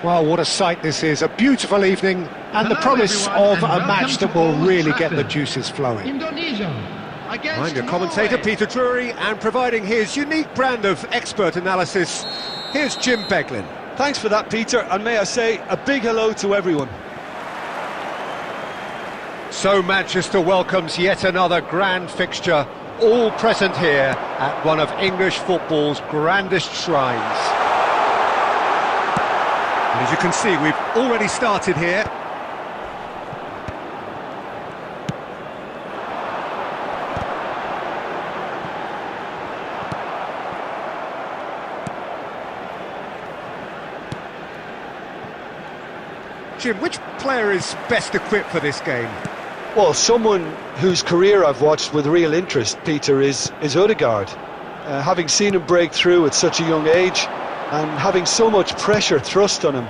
Well, what a sight this is, a beautiful evening, and the promise of a match that will really get the juices flowing. Indonesia against I'm your commentator, Norway. Peter Drury, and providing his unique brand of expert analysis, here's Jim Beglin. Thanks for that, Peter, and may I say a big hello to everyone. So Manchester welcomes yet another grand fixture, all present here at one of English football's grandest shrines. And as you can see, we've already started here. Jim, which player is best equipped for this game? Well, someone whose career I've watched with real interest, Peter, is Odegaard. Having seen him break through at such a young age and having so much pressure thrust on him,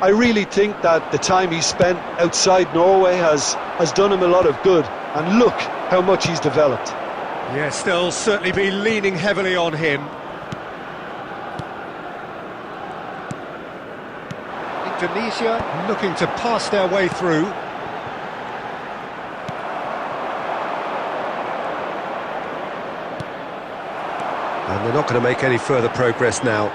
I really think that the time he spent outside Norway has done him a lot of good. And look how much he's developed. Yes, they'll certainly be leaning heavily on him. Indonesia looking to pass their way through. And they're not going to make any further progress now.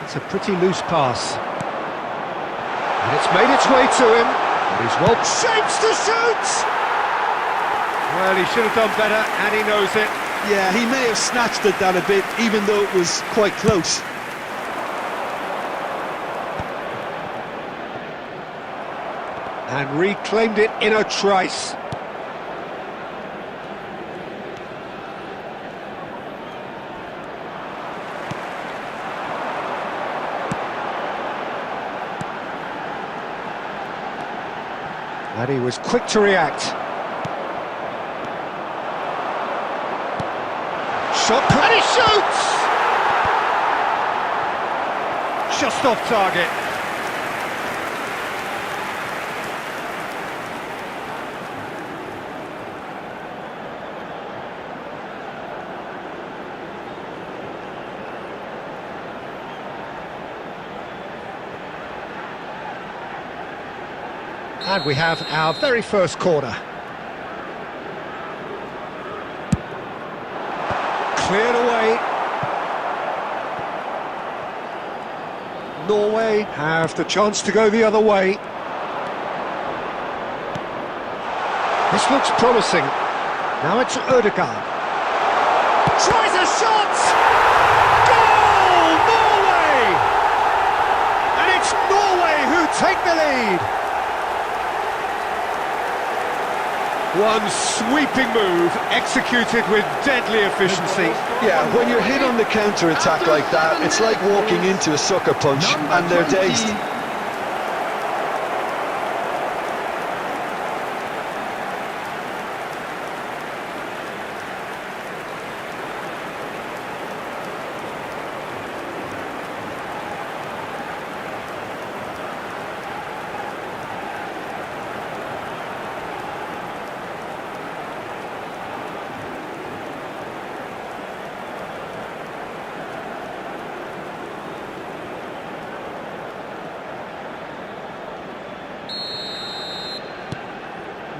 It's a pretty loose pass. And it's made its way to him. And he's well Shapes to shoot! Well, he should have done better, and he knows it. Yeah, he may have snatched at that a bit, even though it was quite close. And reclaimed it in a trice. And he was quick to react. Shot, and he shoots! Just off target. And we have our very first corner. Cleared away. Norway have the chance to go the other way. This looks promising. Now it's Odegaard. Tries a shot! Goal! Norway! And it's Norway who take the lead. One sweeping move, executed with deadly efficiency. Yeah, when you're hit on the counter-attack like that, it's like walking into a sucker punch, and they're dazed.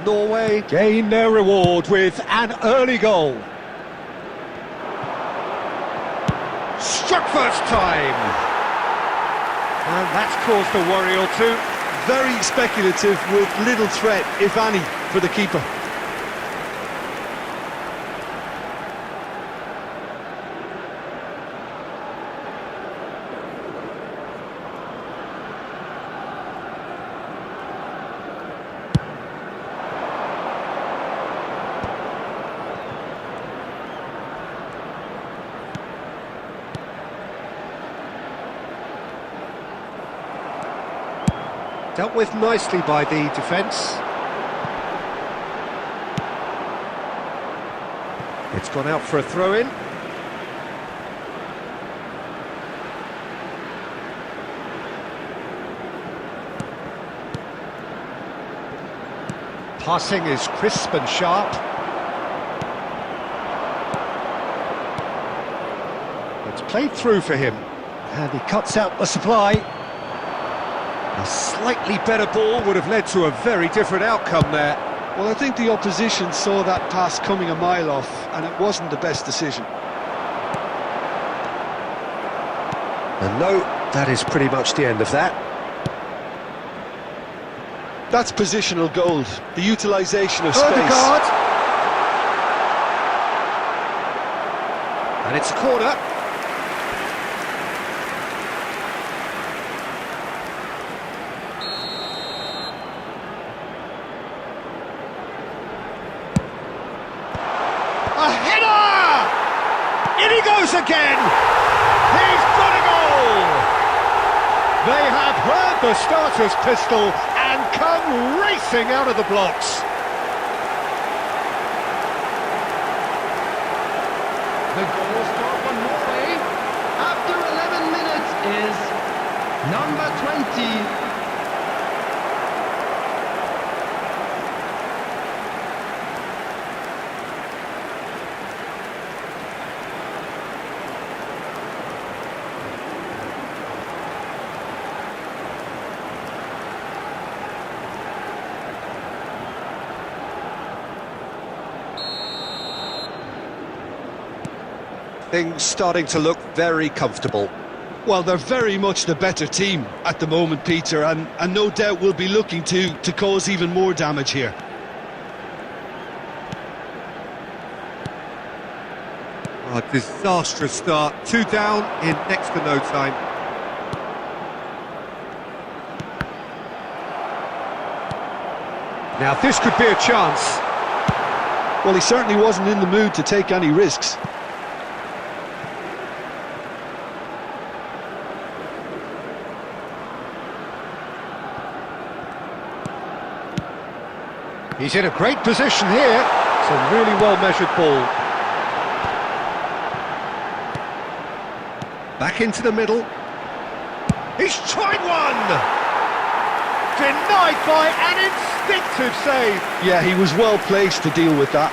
Norway gain their reward with an early goal. Struck first time. And that's caused a worry or two. Very speculative with little threat, if any, for the keeper. Dealt with nicely by the defence. It's gone out for a throw-in. Passing is crisp and sharp. played through for him. And he cuts out the supply. A slightly better ball would have led to a very different outcome there. Well, I think the opposition saw that pass coming a mile off, and it wasn't the best decision. And no, that is pretty much the end of that. That's positional gold, the utilisation of space. Odegaard. And it's a corner. A header! In he goes again! He's got a goal! They have heard the starter's pistol and come racing out of the blocks. The goal scorer for Norway after 11 minutes is number 20. Things starting to look very comfortable. Well, they're very much the better team at the moment, Peter, and no doubt will be looking to cause even more damage here. A disastrous start. 2 down in next to no time. Now this could be a chance. Well, he certainly wasn't in the mood to take any risks. He's in a great position here. It's a really well-measured ball. Back into the middle. He's tried one! Denied by an instinctive save. Yeah, he was well placed to deal with that.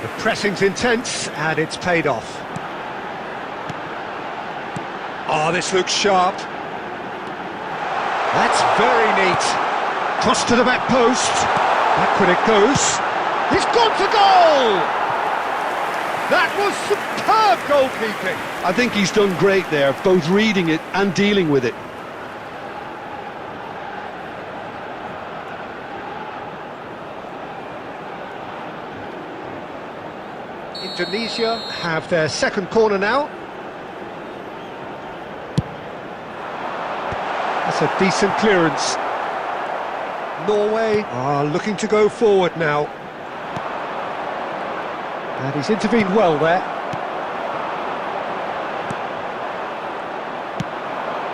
The pressing's intense and it's paid off. Oh, this looks sharp. That's very neat. Cross to the back post. Backward it goes. He's gone to goal! That was superb goalkeeping. I think he's done great there, both reading it and dealing with it. Indonesia have their second corner now. That's a decent clearance. Norway are looking to go forward now. And he's intervened well there.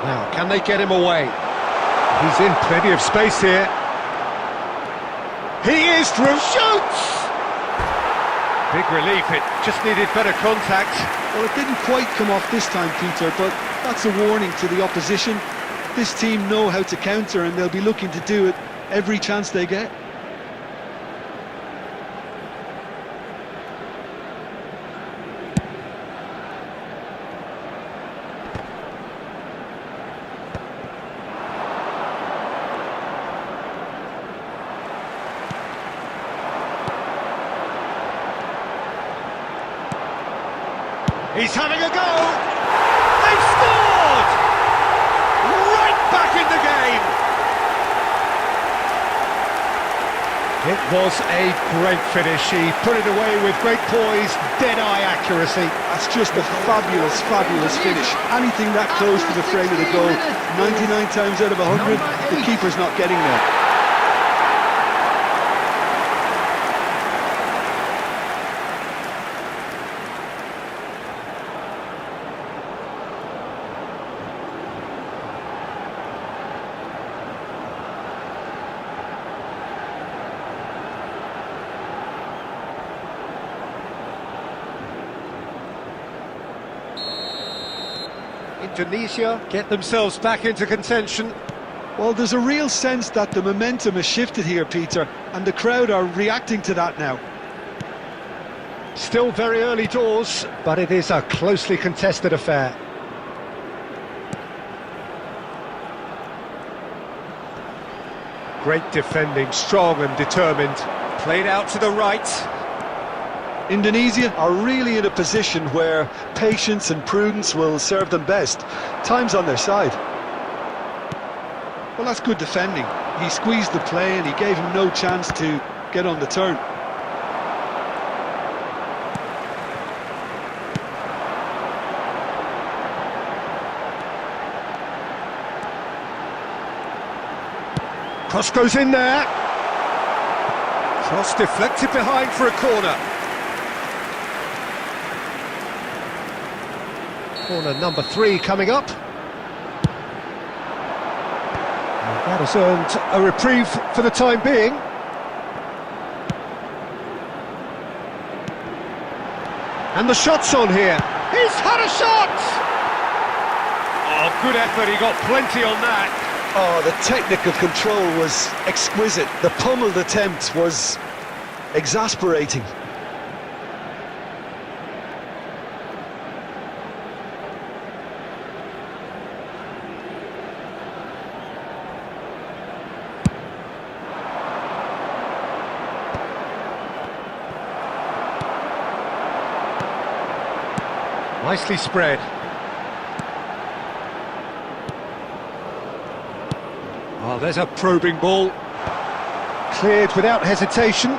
Now, can they get him away? He's in plenty of space here. He is through, shoots! Big relief, it just needed better contact. Well, it didn't quite come off this time, Peter, but that's a warning to the opposition. This team know how to counter and they'll be looking to do it every chance they get. He's having a go! They've scored! Right back in the game! It was a great finish. He put it away with great poise, dead-eye accuracy. That's just a fabulous, fabulous finish. Anything that close to the frame of the goal, 99 times out of 100, the keeper's not getting there. Indonesia get themselves back into contention. Well, there's a real sense that the momentum has shifted here, Peter, and the crowd are reacting to that now. Still very early doors, but it is a closely contested affair. Great defending, strong and determined. Played out to the right. Indonesia are really in a position where patience and prudence will serve them best. Time's on their side. Well, that's good defending. He squeezed the play and he gave him no chance to get on the turn. Cross goes in there. Cross deflected behind for a corner. Corner number 3 coming up. And that has earned a reprieve for the time being. And the shot's on here. He's had a shot! Oh, good effort, he got plenty on that. Oh, the technical control was exquisite. The pummeled attempt was exasperating. Nicely spread. Oh, there's a probing ball. Cleared without hesitation.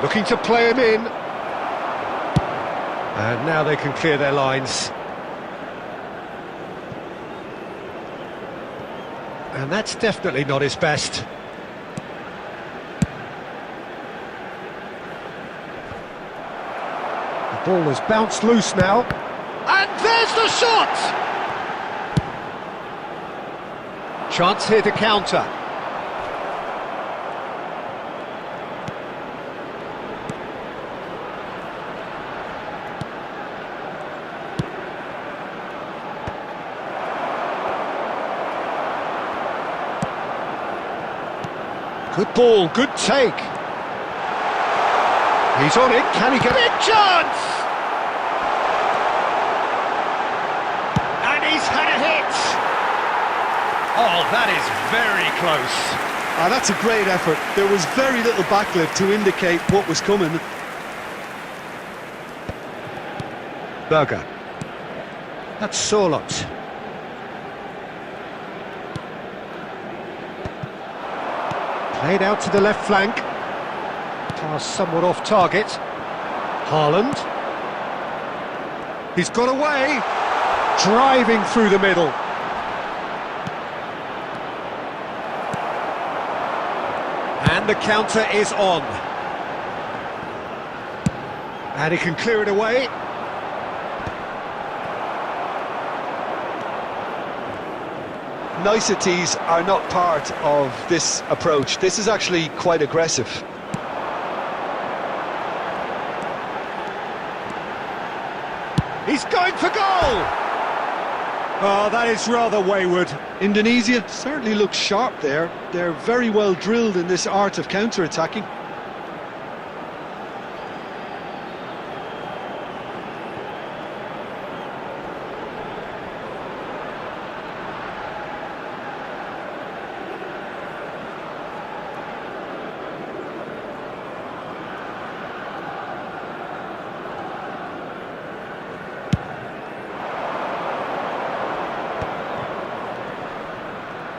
Looking to play him in. And now they can clear their lines. And that's definitely not his best. The ball has bounced loose now. And there's the shot! Chance here to counter. Good ball, good take. He's on it, can he get a big chance? And he's had a hit. Oh, that is very close. Ah, that's a great effort. There was very little backlift to indicate what was coming. Berger. That's Sorlot. Played out to the left flank. Pass somewhat off target. Haaland. He's got away. Driving through the middle. And the counter is on. And he can clear it away. Niceties are not part of this approach. This is actually quite aggressive. He's going for goal! Oh, that is rather wayward. Indonesia certainly looks sharp there. They're very well drilled in this art of counter-attacking.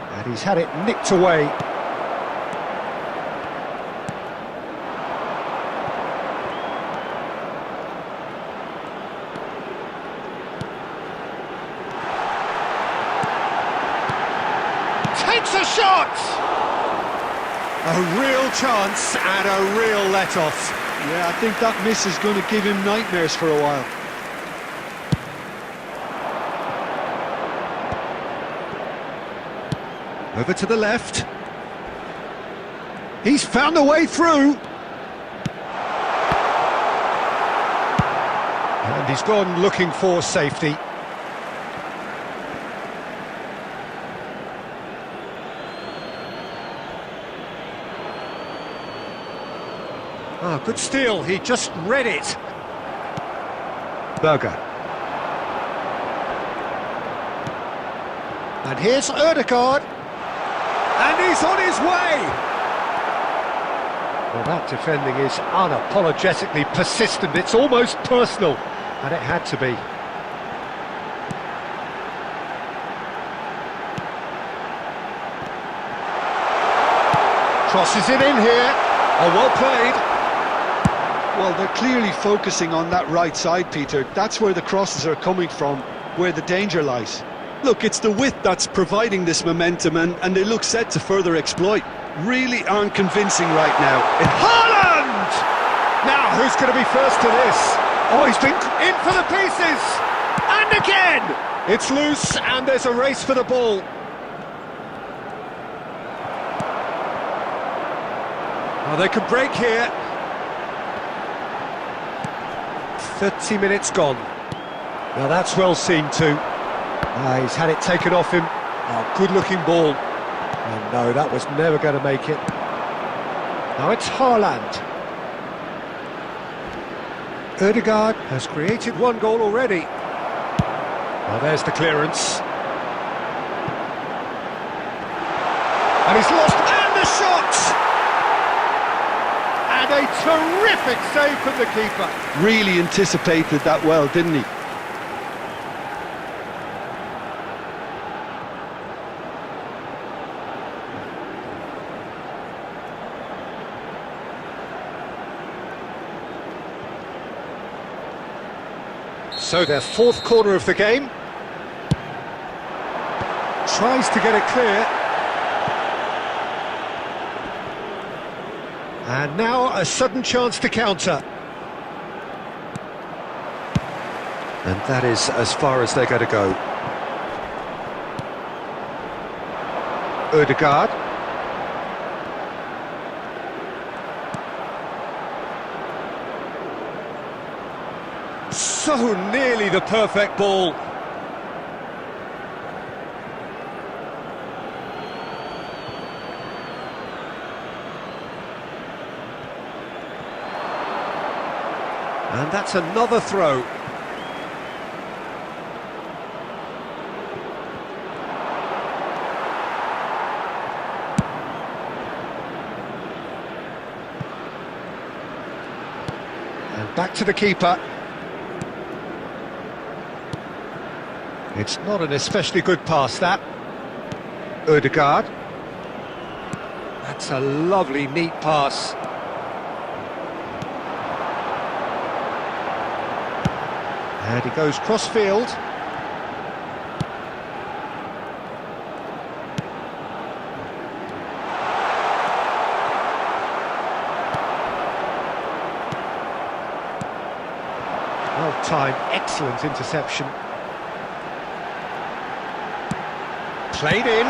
And he's had it nicked away. Takes a shot! A real chance and a real let-off. Yeah, I think that miss is going to give him nightmares for a while. Over to the left. He's found a way through. And he's gone looking for safety. Oh, good steal, he just read it. Berger. And here's Ødegaard. And he's on his way! Well, that defending is unapologetically persistent. It's almost personal. And it had to be. Crosses it in here. Oh, well played. Well, they're clearly focusing on that right side, Peter. That's where the crosses are coming from, where the danger lies. Look, it's the width that's providing this momentum, and they look set to further exploit. Really aren't convincing right now. Haaland! Now, who's going to be first to this? Oh, he's been in for the pieces! And again! It's loose, and there's a race for the ball. Oh, they could break here. 30 minutes gone. Now that's well seen too. He's had it taken off him. Oh, good-looking ball. And no, that was never going to make it. Now it's Haaland. Ødegaard has created one goal already. Well, there's the clearance. And he's lost, and the shot! And a terrific save from the keeper. Really anticipated that well, didn't he? So their fourth corner of the game. Tries to get it clear. And now a sudden chance to counter. And that is as far as they're going to go. Ødegaard. So nearly the perfect ball. And that's another throw. And back to the keeper. It's not an especially good pass, that. Ødegaard. That's a lovely, neat pass. And he goes cross-field. Well-timed, excellent interception. Played in.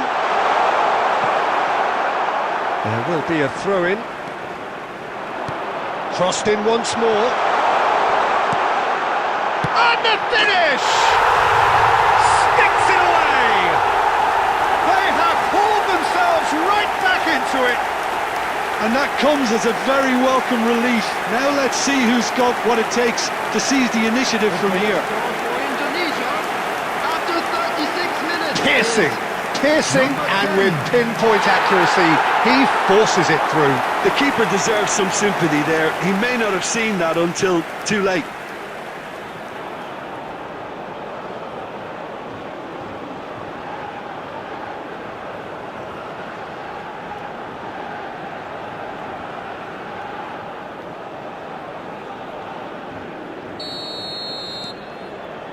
There will be a throw-in. Crossed in once more. And the finish! Sticks it away! They have pulled themselves right back into it. And that comes as a very welcome relief. Now let's see who's got what it takes to seize the initiative from here. For Indonesia, after 36 minutes. Piercing, and with pinpoint accuracy, he forces it through. The keeper deserves some sympathy there. He may not have seen that until too late.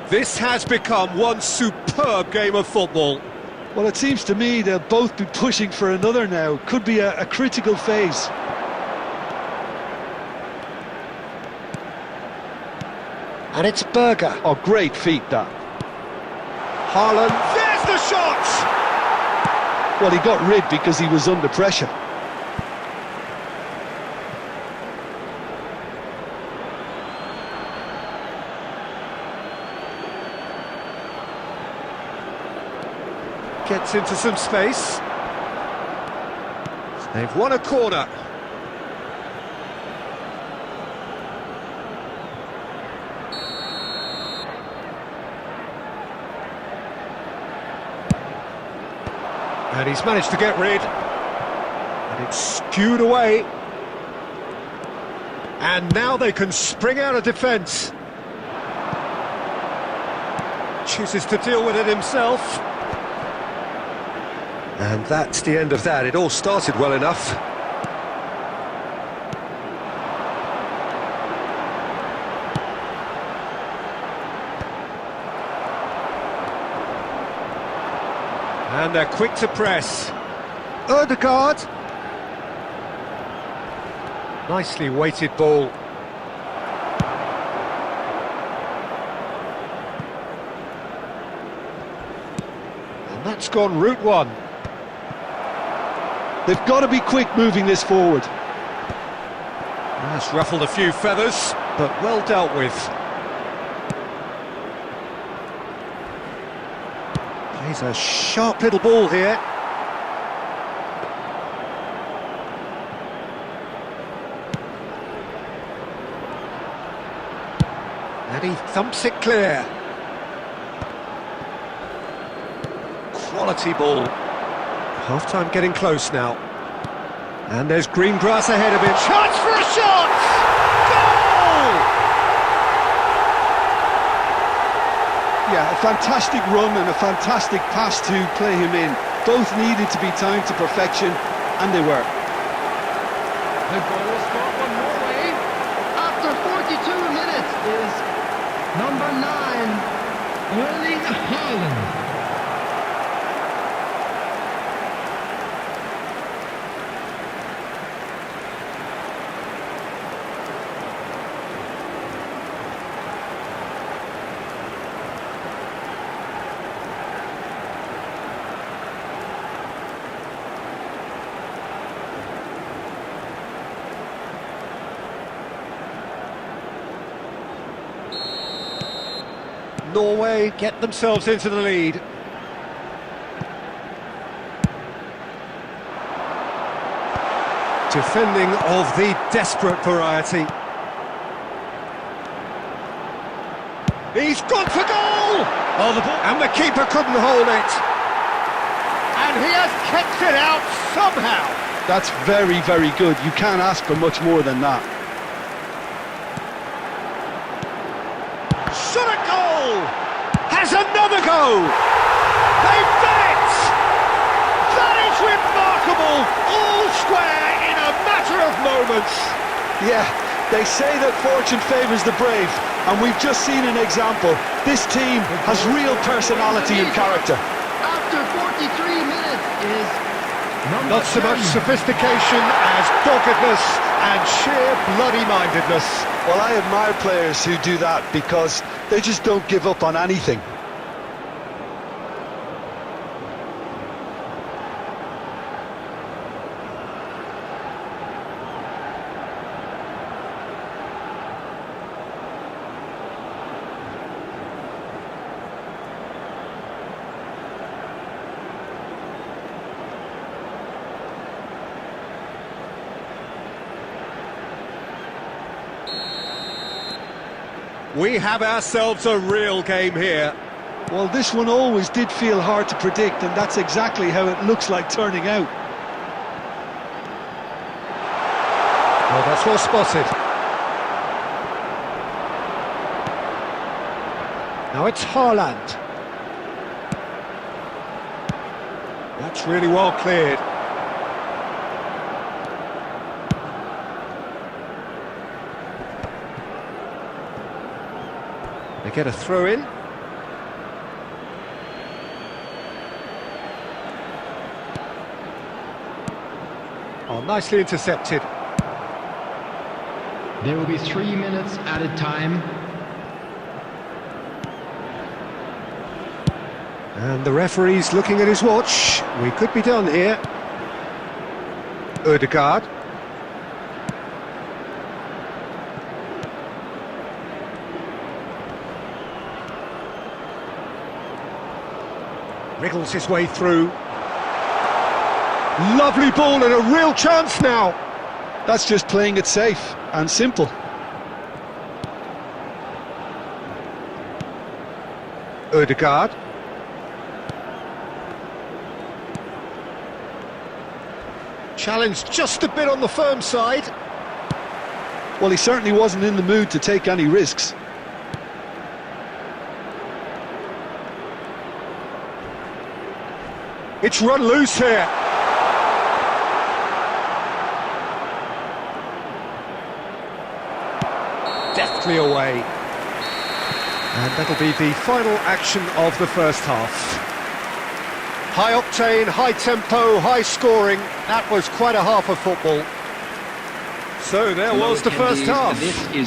This has become one superb game of football. Well, it seems to me they'll both be pushing for another now. Could be a critical phase. And it's Berger. Oh, great feat, that. Haaland, there's the shot! Well, he got rid because he was under pressure. Gets into some space. They've won a corner. And he's managed to get rid. And it's skewed away. And now they can spring out of defence. Chooses to deal with it himself. And that's the end of that. It all started well enough. And they're quick to press. Ødegaard. Nicely weighted ball. And that's gone route one. They've got to be quick moving this forward. That's ruffled a few feathers, but well dealt with. Plays a sharp little ball here. And he thumps it clear. Quality ball. Half-time getting close now. And there's green grass ahead of him. Chance for a shot! Goal! Yeah, a fantastic run and a fantastic pass to play him in. Both needed to be timed to perfection, and they were. The goal scored for Norway after 42 minutes is number 9, Erling Haaland. Norway get themselves into the lead. Defending of the desperate variety. He's gone for goal! Oh, the ball, and the keeper couldn't hold it. And he has kept it out somehow. That's very, very good. You can't ask for much more than that. Shot a goal! Has another go! They've done it! That is remarkable! All square in a matter of moments. Yeah, they say that fortune favours the brave, and we've just seen an example. This team has real personality and character. After 43 minutes is number Not so much 10. sophistication as doggedness and sheer bloody-mindedness. Well, I admire players who do that because they just don't give up on anything. We have ourselves a real game here. Well, this one always did feel hard to predict, and that's exactly how it looks like turning out. Well, that's well spotted. Now it's Haaland. That's really well cleared. They get a throw in. Oh, nicely intercepted. There will be 3 minutes added time. And the referee's looking at his watch. We could be done here. Ødegaard. Wriggles his way through. Lovely ball and a real chance now. That's just playing it safe and simple. Ødegaard. Challenged just a bit on the firm side. Well, he certainly wasn't in the mood to take any risks. It's run loose here. Deftly away. And that'll be the final action of the first half. High octane, high tempo, high scoring. That was quite a half of football. So there was the first half.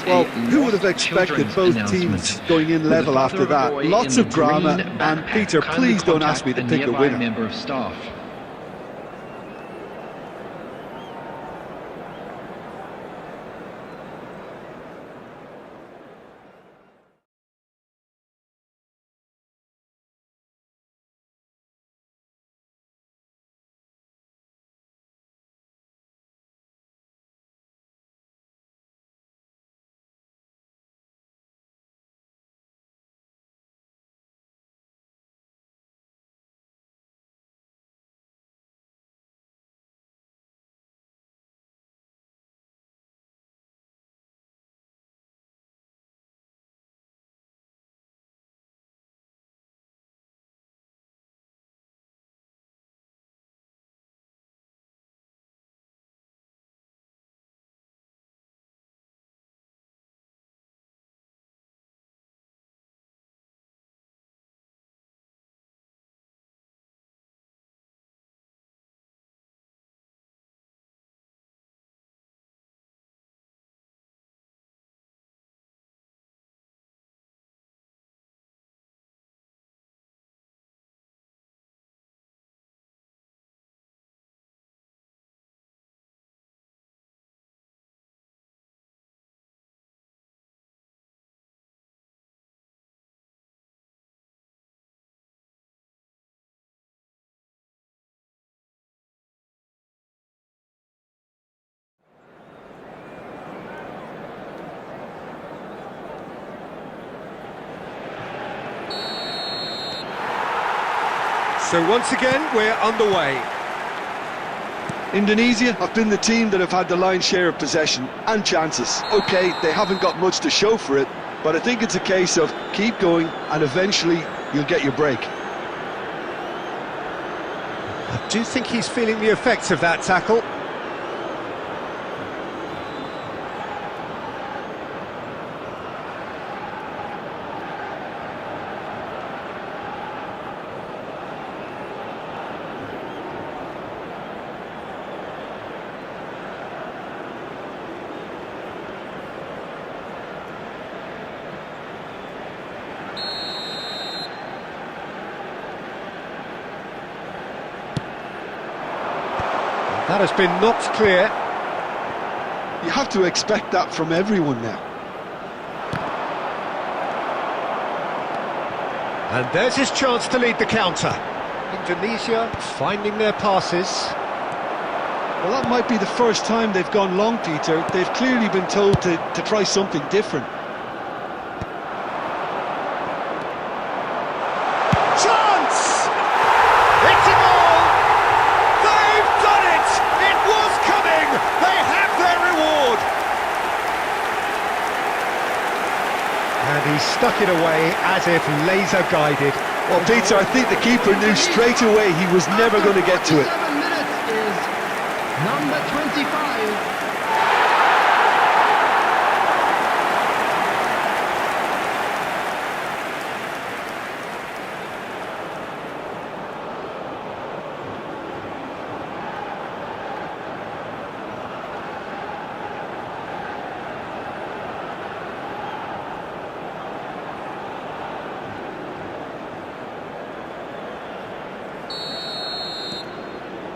Well, who would have expected both teams going in level after that? Lots of drama, and Peter, please don't ask me to pick a winner. Member of staff. So once again, we're underway. Indonesia have been the team that have had the lion's share of possession and chances. OK, they haven't got much to show for it, but I think it's a case of keep going and eventually you'll get your break. I do think he's feeling the effects of that tackle. That has been knocked clear. You have to expect that from everyone now. And there's his chance to lead the counter. Indonesia finding their passes. Well, that might be the first time they've gone long, Peter. They've clearly been told to try something different. Chance! It's a goal! They've done it! It was coming! They have their reward! And he stuck it away as if laser-guided. Well, Peter, I think the keeper knew straight away he was never going to get to it. 7 minutes is number 25.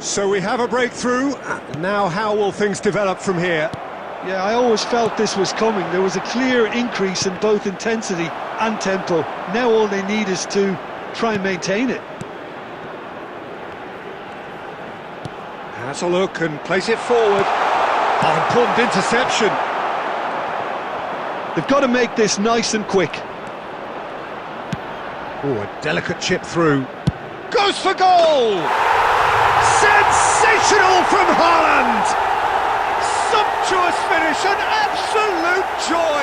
So we have a breakthrough. Now how will things develop from here? Yeah, I always felt this was coming. There was a clear increase in both intensity and tempo. Now all they need is to try and maintain it. Has a look and plays it forward. Oh, important interception. They've got to make this nice and quick. Oh, a delicate chip through. Goes for goal! Save! Sensational from Haaland! Sumptuous finish, an absolute joy!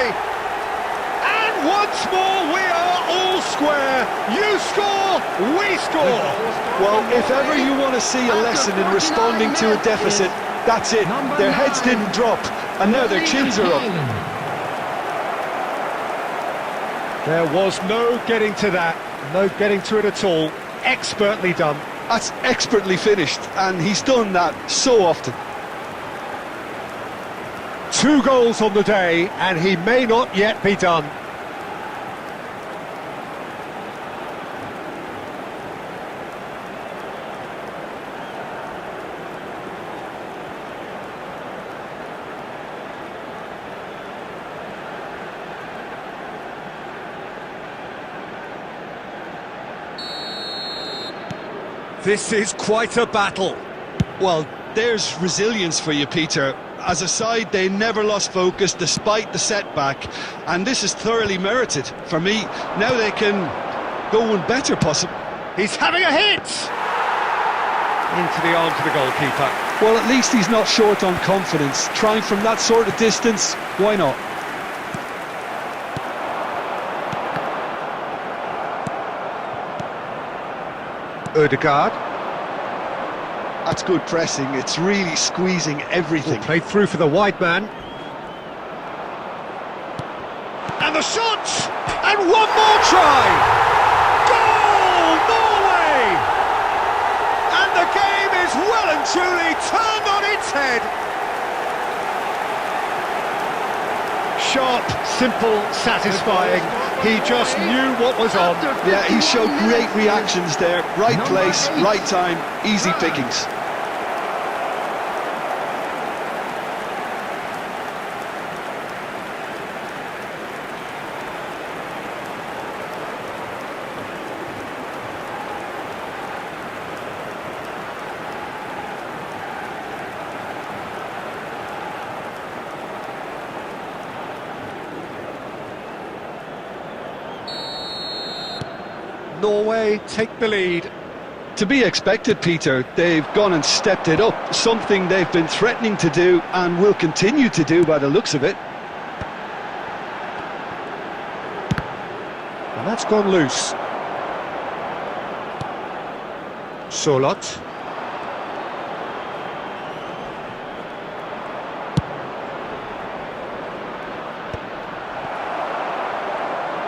And once more we are all square. You score, we score! Well, if ever you want to see a lesson in responding to a deficit, that's it. Their heads didn't drop, and now their chins are up. There was no getting to that, no getting to it at all. Expertly done. That's expertly finished, and he's done that so often. 2 goals on the day, and he may not yet be done. This is quite a battle. Well, there's resilience for you, Peter. As a side, they never lost focus despite the setback, and this is thoroughly merited. For me, now they can go one better possible. He's having a hit! Into the arms of the goalkeeper. Well, at least he's not short on confidence. Trying from that sort of distance, why not? Ødegaard. That's good pressing. It's really squeezing everything. Played through for the wide man. And the shot! And one more try! Goal, Norway! And the game is well and truly turned on its head. Sharp, simple, satisfying. He just knew what was on. Yeah, he showed great reactions there. Right place, right time, easy pickings. Norway take the lead. To be expected, Peter. They've gone and stepped it up, something they've been threatening to do and will continue to do by the looks of it. And that's gone loose. Solot.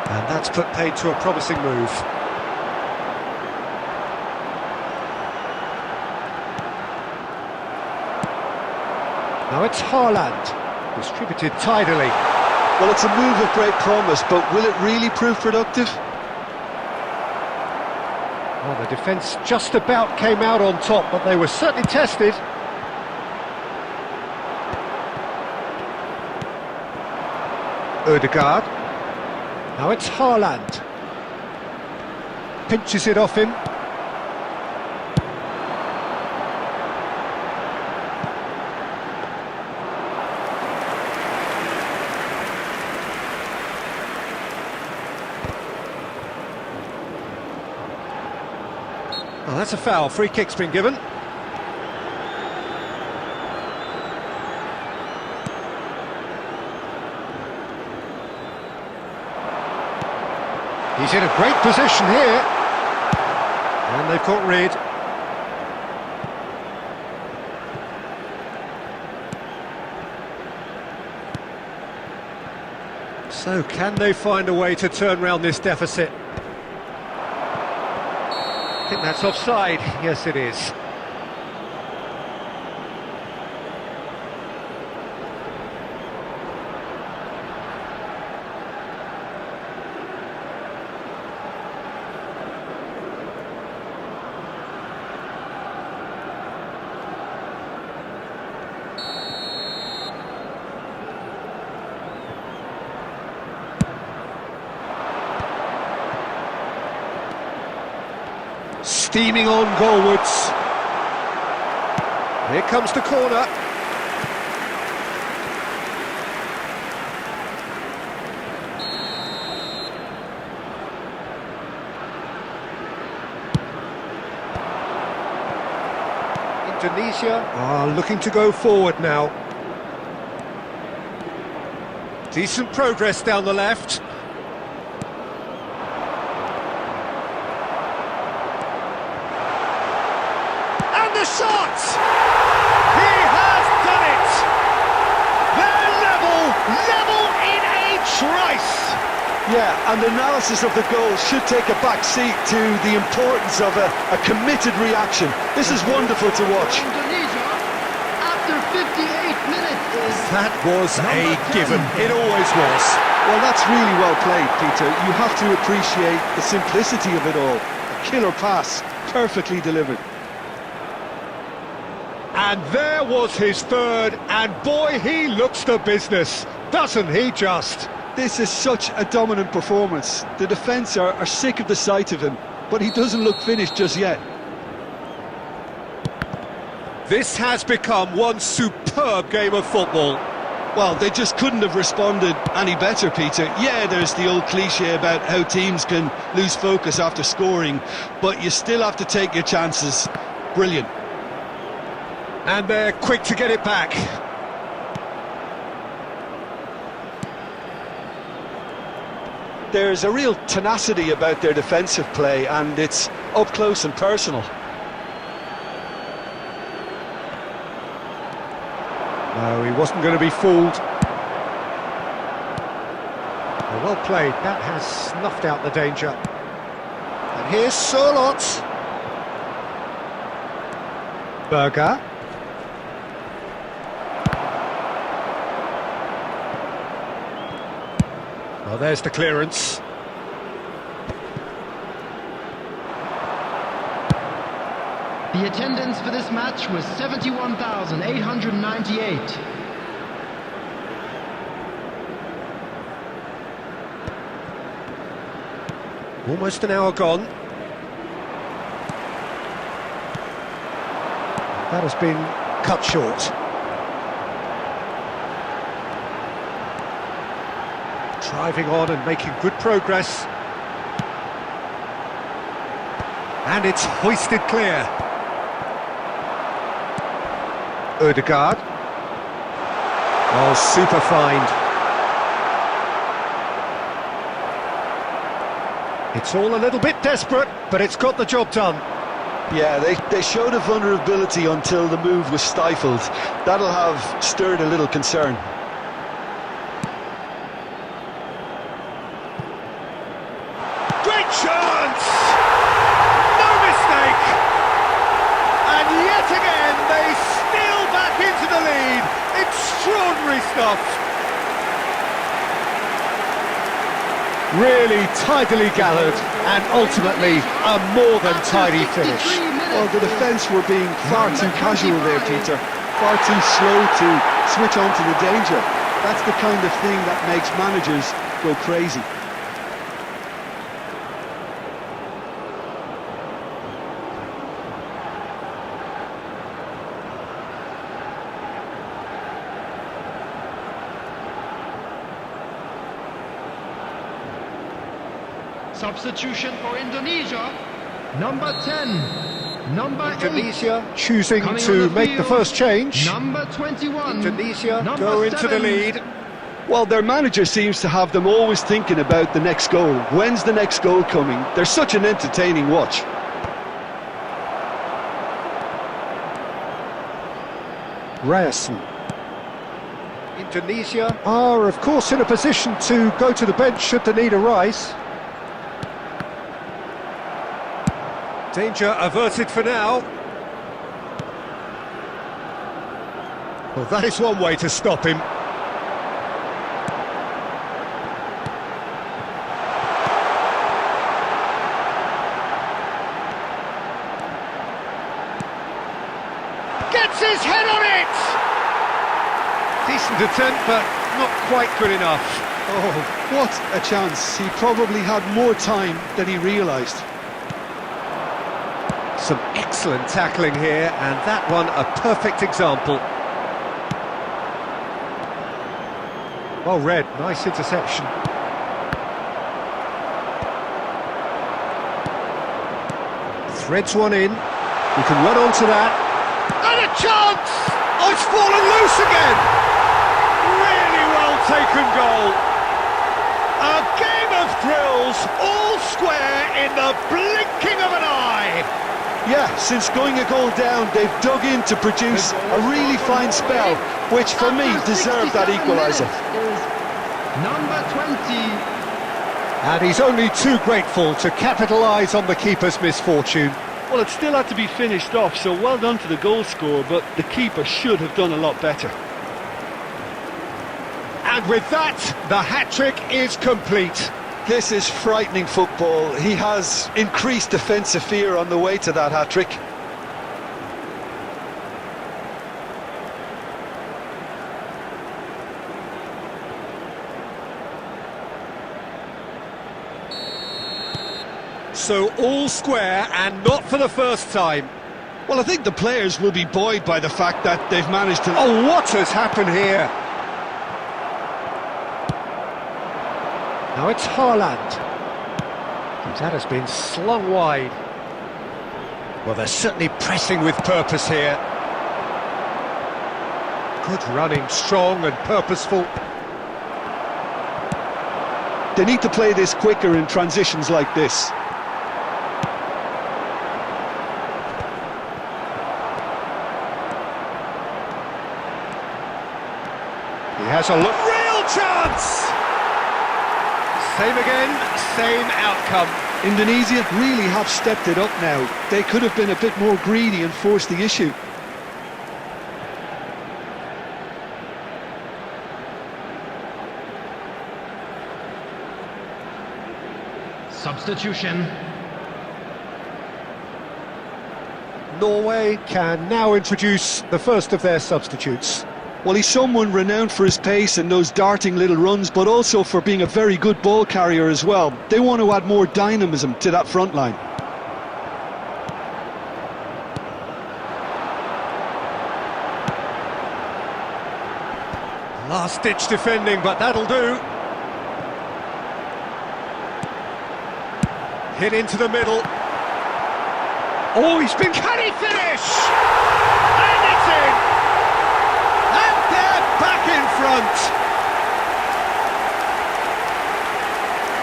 And that's put paid to a promising move. Now it's Haaland, distributed tidily. Well, it's a move of great promise, but will it really prove productive? Well, the defence just about came out on top, but they were certainly tested. Ødegaard. Now it's Haaland. Pinches it off him. Oh, that's a foul. Free kick's been given. He's in a great position here. And they've caught rid. So can they find a way to turn round this deficit? I think that's offside. Yes, it is. Steaming on goalwards. Here comes the corner. Indonesia. are looking to go forward now. Decent progress down the left. And the shot! He has done it! They're level in a trice! Yeah, and analysis of the goal should take a back seat to the importance of a committed reaction. This is wonderful to watch. Indonesia, after 58 minutes, is That was a Number 10. given. It always was. Well, that's really well played, Peter. You have to appreciate the simplicity of it all. A killer pass, perfectly delivered. And there was his third, and boy, he looks the business, doesn't he just? This is such a dominant performance. The defence are sick of the sight of him, but he doesn't look finished just yet. This has become one superb game of football. Well, they just couldn't have responded any better, Peter. Yeah, there's the old cliche about how teams can lose focus after scoring, but you still have to take your chances. Brilliant. And they're quick to get it back. There's a real tenacity about their defensive play, and it's up close and personal. No, he wasn't going to be fooled. Well played. That has snuffed out the danger. And here's Sørloth. Berger. Well, there's the clearance. the attendance for this match was 71,898. Almost an hour gone. That has been cut short. Driving on and making good progress. And it's hoisted clear. Ødegaard. Oh, super find. It's all a little bit desperate, but it's got the job done. Yeah, they showed a vulnerability until the move was stifled. That'll have stirred a little concern. Great chance! No mistake! And yet again, they steal back into the lead. Extraordinary stuff. Really tidily gathered, and ultimately a more than tidy finish. Well, the defence were being far too casual there, Peter. Far too slow to switch on to the danger. That's the kind of thing that makes managers go crazy. Substitution for Indonesia, number 10, number 8. Indonesia choosing Coming to on the make the field, first change. Number 21. Indonesia number go into the 7. lead. Well, their manager seems to have them always thinking about the next goal. When's the next goal coming? They're such an entertaining watch. Ryerson. Indonesia are, of course, in a position to go to the bench should the need arise. Danger averted for now. Well, that is one way to stop him. Gets his head on it! Decent attempt, but not quite good enough. Oh, what a chance. He probably had more time than he realised. Some excellent tackling here, and that one a perfect example. Well read, nice interception. Threads one in. You can run onto that. And And a chance! Oh, it's fallen loose again! Really well taken goal. A game of thrills, all square in the blinking of an eye. Yeah, since going a goal down, they've dug in to produce a really fine spell, which for me deserved that equaliser. Number 20. And he's only too grateful to capitalise on the keeper's misfortune. Well, it still had to be finished off, so well done to the goal scorer, but the keeper should have done a lot better. And with that, the hat-trick is complete. This is frightening football. He has increased defensive fear on the way to that hat-trick. So all square, and not for the first time. Well, I think the players will be buoyed by the fact that they've managed to... Oh, what has happened here? Now it's Haaland. That has been slung wide. Well, they're certainly pressing with purpose here. Good running, strong and purposeful. They need to play this quicker in transitions like this. He has a look. Real chance! Same again, same outcome. Indonesia really have stepped it up now. They could have been a bit more greedy and forced the issue. Substitution. Norway can now introduce the first of their substitutes. Well, he's someone renowned for his pace and those darting little runs, but also for being a very good ball carrier as well. They want to add more dynamism to that front line. Last-ditch defending, but that'll do. Hit into the middle. Oh, he's been... Can he finish? And it's in! And they're back in front!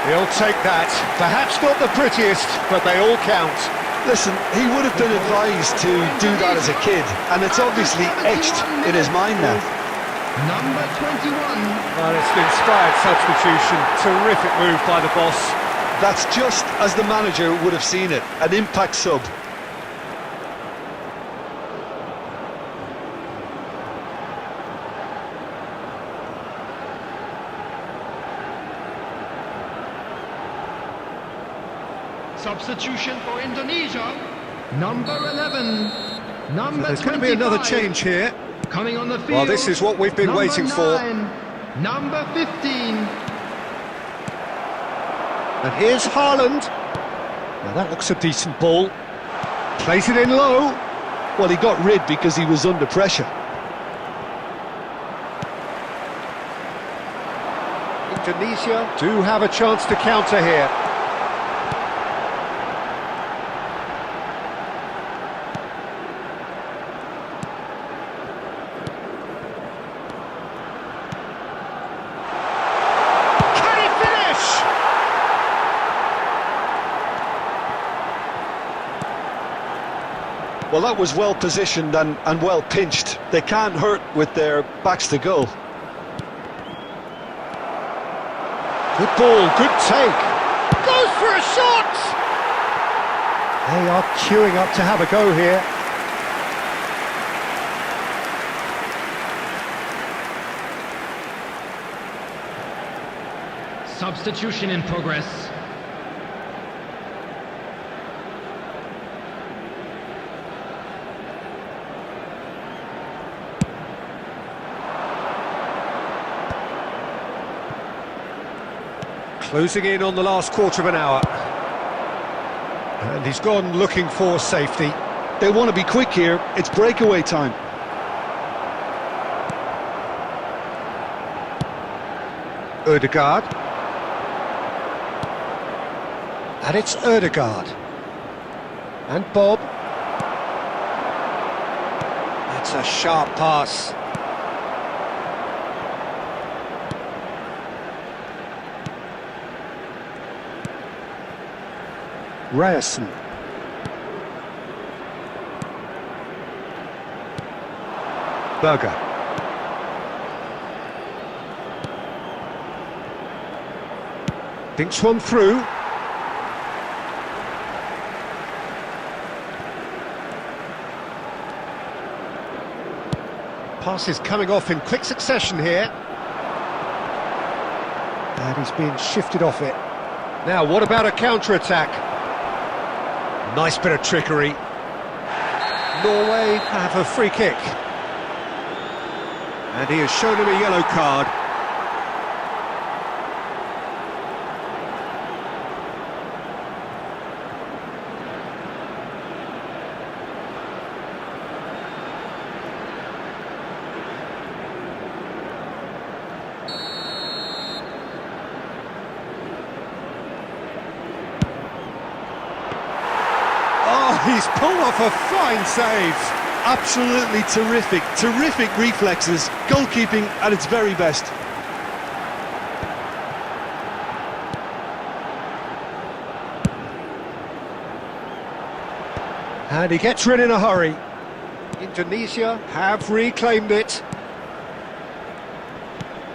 He'll take that. Perhaps not the prettiest, but they all count. Listen, he would have been advised to do that as a kid, and it's obviously etched in his mind now. Number 21. Well, it's an inspired substitution. Terrific move by the boss. That's just as the manager would have seen it, an impact sub. Substitution for Indonesia. Number 11. Number So there's going to be another 25. change here. Coming on the field. Well, this is what we've been Number waiting for. 9. Number 15. And here's Haaland. Now that looks a decent ball. Plays it in low. Well, he got rid because he was under pressure. Indonesia do have a chance to counter here. Can he finish? Well, that was well positioned and well pinched. They can't hurt with their backs to goal. Good ball, good take. Goes for a shot! They are queuing up to have a go here. Substitution in progress. Closing in on the last quarter of an hour. And he's gone looking for safety. They want to be quick here. It's breakaway time. Ødegaard. And it's Ødegaard. And Bob. That's a sharp pass. Ryerson. Berger. Dinks one through. Passes coming off in quick succession here. And he's being shifted off it. Now, what about a counter-attack? Nice bit of trickery. Norway have a free kick. And he has shown him a yellow card. He's pulled off a fine save. Absolutely terrific, terrific reflexes. Goalkeeping at its very best. And he gets rid in a hurry. Indonesia have reclaimed it.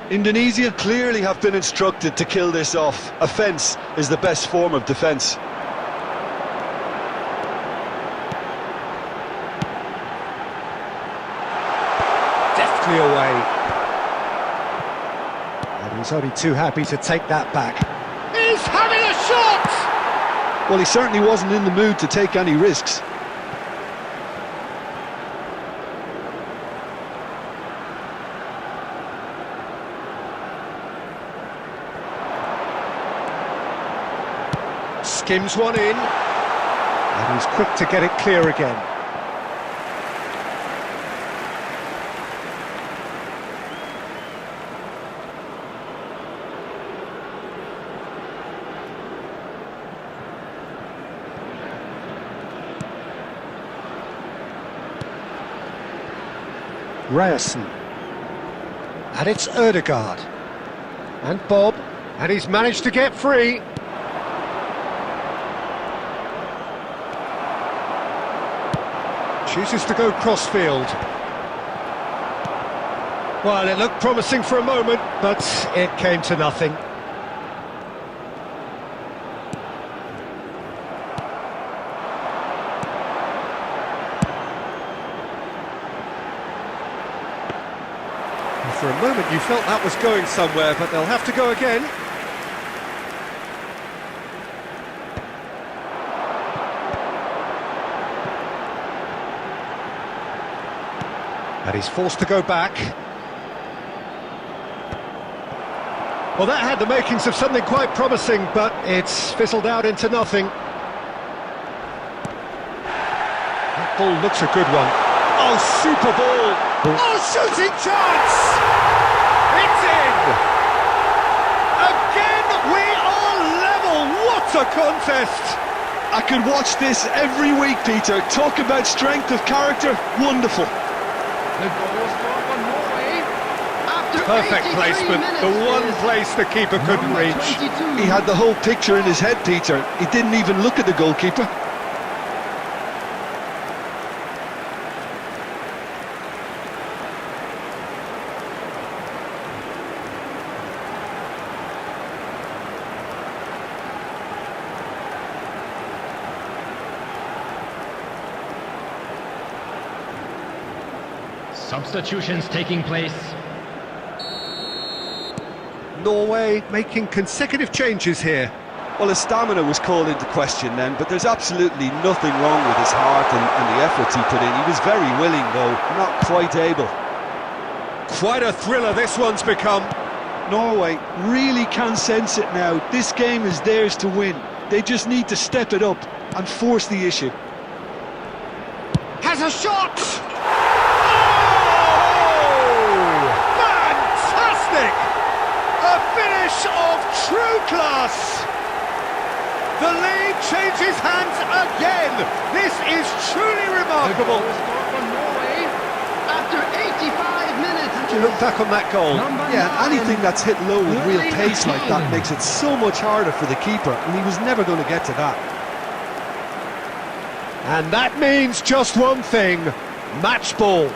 Indonesia clearly have been instructed to kill this off. Offence is the best form of defence. Away. And he's only too happy to take that back. He's having a shot! Well, he certainly wasn't in the mood to take any risks. Skims one in. And he's quick to get it clear again. Ryerson. And it's Ødegaard. And Bob. And he's managed to get free. Chooses to go crossfield. Well, it looked promising for a moment, but it came to nothing. For a moment you felt that was going somewhere, but they'll have to go again. And he's forced to go back. Well, that had the makings of something quite promising, but it's fizzled out into nothing. That ball looks a good one. Oh, super ball! Oh, shooting chance! It's in! Again, we are level! What a contest! I could watch this every week, Peter. Talk about strength of character. Wonderful. The goal scored for Norway. After Perfect 83 placement, minutes the one is place the keeper couldn't number reach. 22. He had the whole picture in his head, Peter. He didn't even look at the goalkeeper. Substitutions taking place. Norway making consecutive changes here. Well, his stamina was called into question then, but there's absolutely nothing wrong with his heart and the efforts he put in. He was very willing, though, not quite able. Quite a thriller this one's become. Norway really can sense it now. This game is theirs to win. They just need to step it up and force the issue. Has a shot! A finish of true class! The lead changes hands again! This is truly The remarkable! goal scored for Norway. do you look back on that goal? Yeah, anything that's hit low with real pace like that makes it so much harder for the keeper, and he was never going to get to that. And that means just one thing, match ball.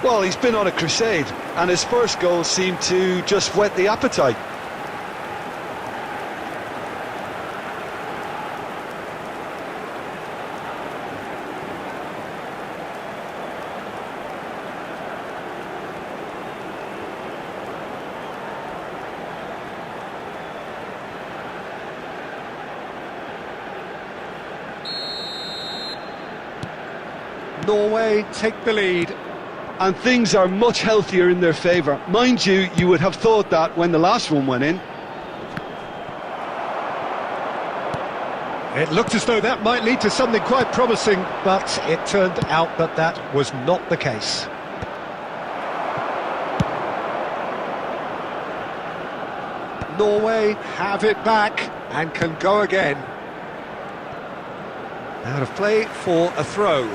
Well, he's been on a crusade, and his first goal seemed to just whet the appetite. Norway take the lead. And things are much healthier in their favour. Mind you, you would have thought that when the last one went in. It looked as though that might lead to something quite promising, but it turned out that that was not the case. Norway have it back and can go again. Out of play for a throw.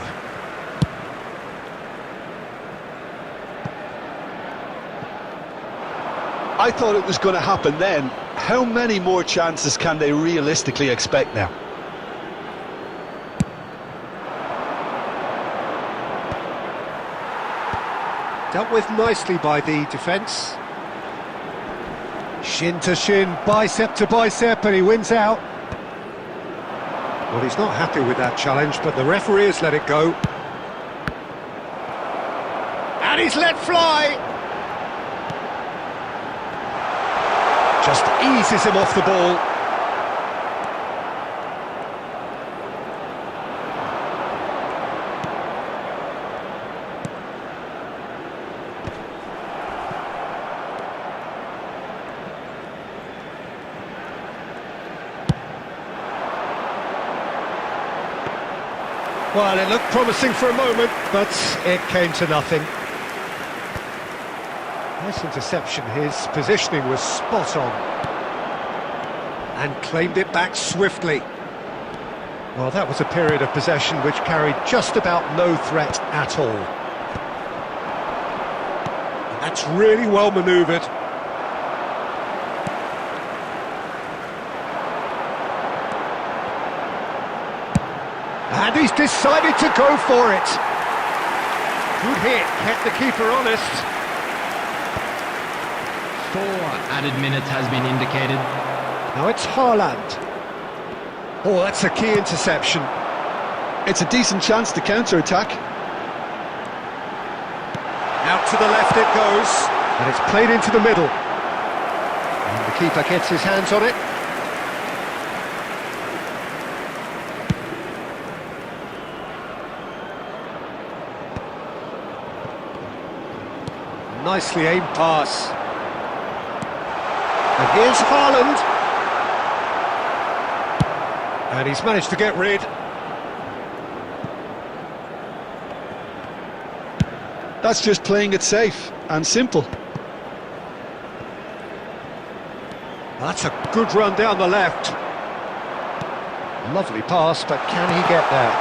I thought it was going to happen then. How many more chances can they realistically expect now? Dealt with nicely by the defence. Shin to shin, bicep to bicep, and he wins out. Well, he's not happy with that challenge, but the referee has let it go. And he's let fly! Just eases him off the ball. Well, it looked promising for a moment, but it came to nothing. Nice interception, his positioning was spot on. And claimed it back swiftly. Well, that was a period of possession which carried just about no threat at all. And that's really well manoeuvred. And he's decided to go for it. Good hit, kept the keeper honest. 4 added minutes has been indicated. Now it's Haaland. Oh, that's a key interception. It's a decent chance to counter-attack. Out to the left it goes, and it's played into the middle. And the keeper gets his hands on it. Nicely aimed pass. And here's Haaland. And he's managed to get rid. That's just playing it safe and simple. That's a good run down the left. Lovely pass, but can he get there?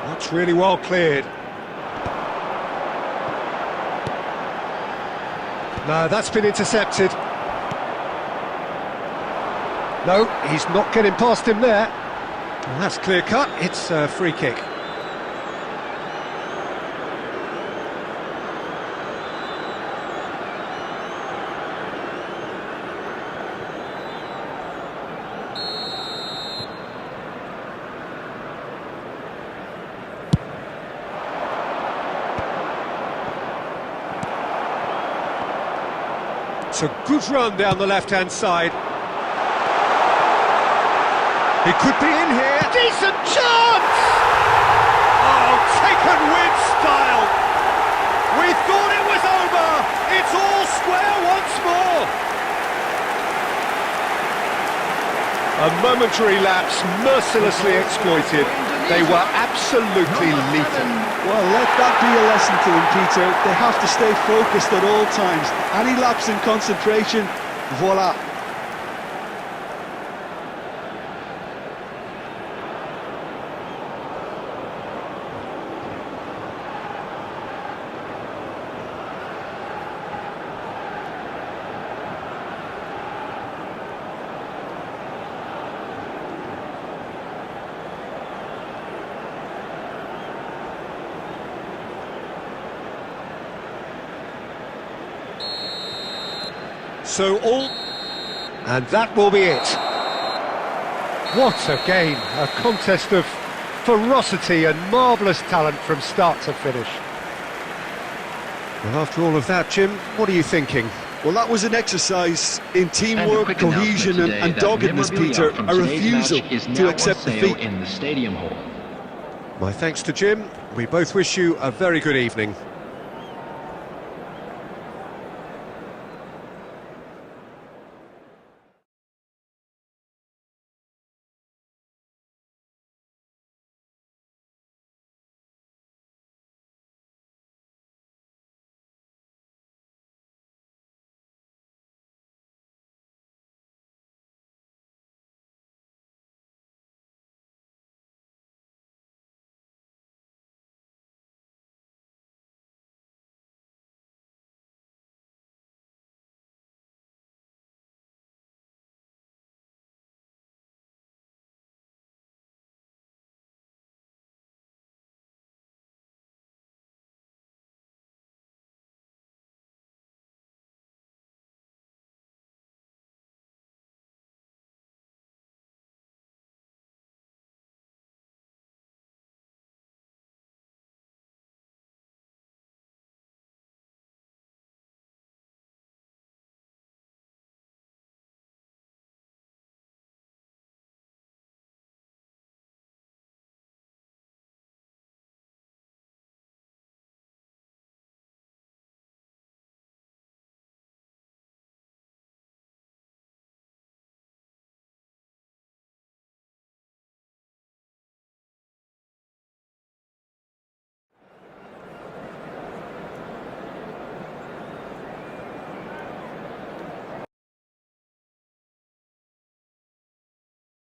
That's really well cleared. No, that's been intercepted. No, he's not getting past him there. Well, that's clear cut, it's a free kick. It's a good run down the left-hand side. He could be in here. Decent chance! Oh, taken with style. We thought it was over. It's all square once more. A momentary lapse, mercilessly exploited. They were absolutely lethal. Well, let that be a lesson to them, Peter. They have to stay focused at all times. Any lapse in concentration, voila. So all... And that will be it. What a game, a contest of ferocity and marvellous talent from start to finish. Well, after all of that, Jim, what are you thinking? Well, that was an exercise in And a teamwork, quick cohesion announcement and today that doggedness, memorabilia Peter. from A today's refusal match is to now accept on sale defeat. in the stadium hall. My thanks to Jim. We both wish you a very good evening.